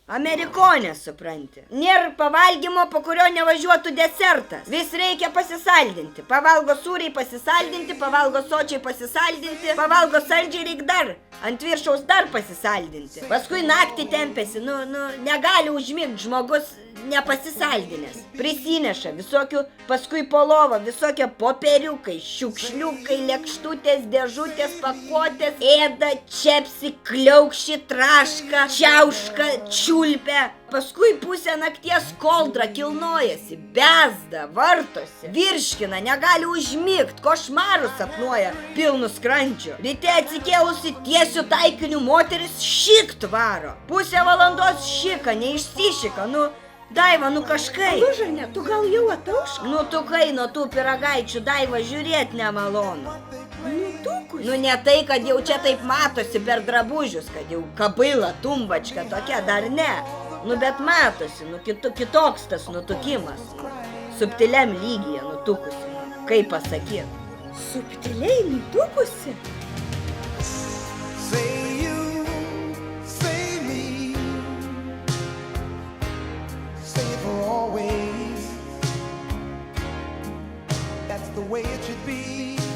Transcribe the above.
Amerikonė, supranti. Nėra pavalgymo, po kurio nevažiuotų desertas. Vis reikia pasisaldinti. Pavalgo sūriai pasisaldinti, pavalgo sočiai pasisaldinti, pavalgo saldžiai reik dar. Ant viršaus dar pasisaldinti. Paskui naktį tempėsi, negali užmigt žmogus nepasisaldinęs. Prisineša visokių, paskui po lovą, visokie popieriukai, šiukšliukai, lėkštutės, dėžutės, pakuotės, ėda, čepsi, kliaukši, traška, čiauška, čiulpia. Paskui pusę nakties koldra kilnojasi, bezda, vartosi, virškina, negali užmigt, košmarus sapnuoja pilnu skrandžiu. Ryte atsikėlusi tiesiu taikiniu moteris šikt varo. Pusę valandos šika, neišsišika, Daiva, kažkai. Žane, tu gal jau ataušk? Tukai nuo tų piragaičių, Daiva, žiūrėt nemalonu. Nutukus? Ne tai, kad jau čia taip matosi per drabužius, kad jau kabaila, tumbačka tokia, dar ne. Bet matosi, kitoks tas nutukimas. Subtiliam lygyje nutukusi, kaip pasakyt. Subtiliai nutukusi? Always, that's the way it should be.